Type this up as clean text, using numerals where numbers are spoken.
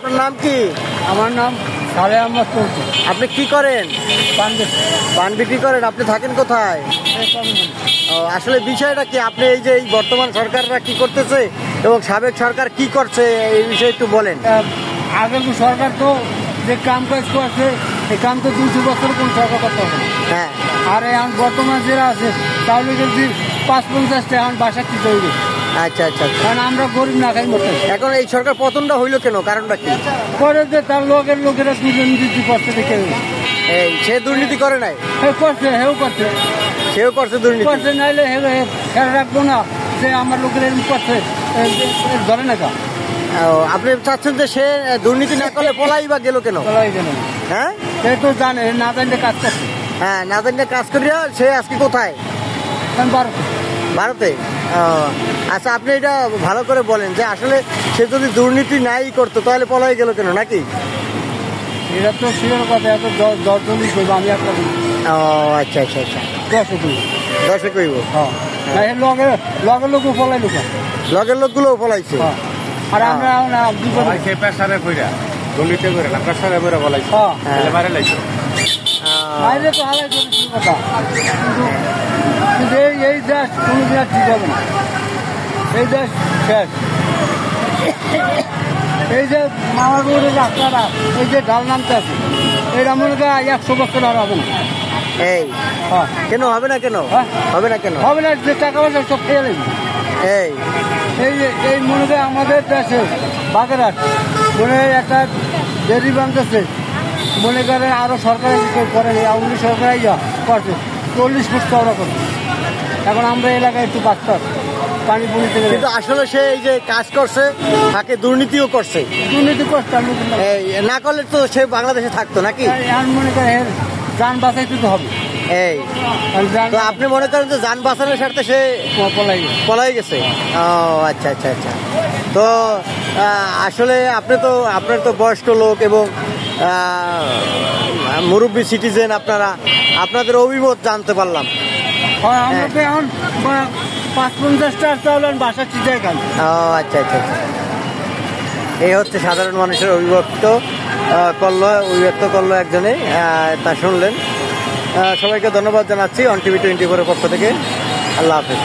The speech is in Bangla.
আপনার নাম কি? আমার নাম সালে আহমদ চৌধুরী। আপনি কি করেন? পান বিক্রি করেন। আপনি থাকেন কোথায়? আসলে বিষয়টা কি, আপনি এই যে এই বর্তমান সরকাররা কি করতেছে এবং সাবেক সরকার কি করছে এই বিষয়ে একটু বলেন। আগের সরকার তো যে কাম কাজ করছে এই কাম তো 200 বছর কোন সরকার করতে হবে। হ্যাঁ, আর এখন বর্তমান যারা আছে তাহলে যদি 5-50 টাকা এখন বাসা কি তৈরি। আচ্ছা আচ্ছা আচ্ছা। কারণ আমরা গরিব না খাই মরতে। এখন এই সরকার পতনটা হইলো কেন, কারণটা কি? করে যে তার লোকেরা দুর্নীতি করছে দেখে এই সে দুর্নীতি করে নাই, করছে হেও করছে, সেও করছে দুর্নীতি করছে নাইলে হেরে রাখবো না যে আমার লোকেরা এরকম করছে ধরে না। আপনি চাচ্ছেন যে সে দুর্নীতি না করলে পলাই বা গেল কেন? হ্যাঁ, সে তো জানে, না জানলে কাজ করছে। হ্যাঁ, না জানলে কাজ করিয়া সে আজকে কোথায়? ভারতে। আচ্ছা, আপনি এটা ভালো করে বলেন যে আসলে সে যদি দুর্নীতি নাই করতো তাহলে পলাই গেল কেন, নাকি? এটা তো শিওর কথা, এত 10 জনই করবো, আমি একটা। ও আচ্ছা আচ্ছা আচ্ছা, 10 কইব। লগের লোক পলাই লোক, লগের লোকগুলো পলাইছে। আর আমরা পেশারে কইরা দুর্নীতি করে না, পেশারে করে বলাইছে বাইরে লাইছে। বাইরে তো হালাই করেছি কথা, কিন্তু এই দেশ কোনো দিন ঠিক হবে না। এই দেশ শেষ। এই যে মামার বউরে রাস্তাটা, এই যে ঢাল নামতে আছে, এটা মনে করি 100 বছর আর হবে না। এই কেন হবে না? কেন হবে না? কেন হবে না? যে টাকা পয়সা সব খেয়ে লাগবে। এই মনে করি আমাদের দেশে বাগেরহাট মনে হয় একটা দেরি বাঁধতেছে, মনে করেন আরো সরকারি করেন, আওয়ামী সরকার করছে 40 ফুট চওড়া করছে। এখন আমরা এলাকায় একটু বাঁচতে পানি পুনি থেকে, কিন্তু আসলে সে এই যে কাজ করছে তাকে দুর্নীতিও করছে। দুর্নীতি করছে না করলে তো সে বাংলাদেশে থাকতো নাকি? এখন মনে করেন যান বাঁচাইতে তো হবে। এই তো আপনি মনে করেন যে যান বাঁচানোর স্বার্থে সে পলাই গেছে। ও আচ্ছা আচ্ছা আচ্ছা। তো আসলে আপনার তো বয়স্ক লোক এবং মুরব্বী সিটিজেন, আপনাদের অভিমত জানতে পারলাম। এখন 5-50 টাকা চাউল বাসা চিটাই খান। ও আচ্ছা আচ্ছা আচ্ছা। এই হচ্ছে সাধারণ মানুষের অভিব্যক্ত করলো একজনে, তা শুনলেন। সবাইকে ধন্যবাদ জানাচ্ছি অন টিভি 24-এর পক্ষ থেকে। আল্লাহ হাফেজ।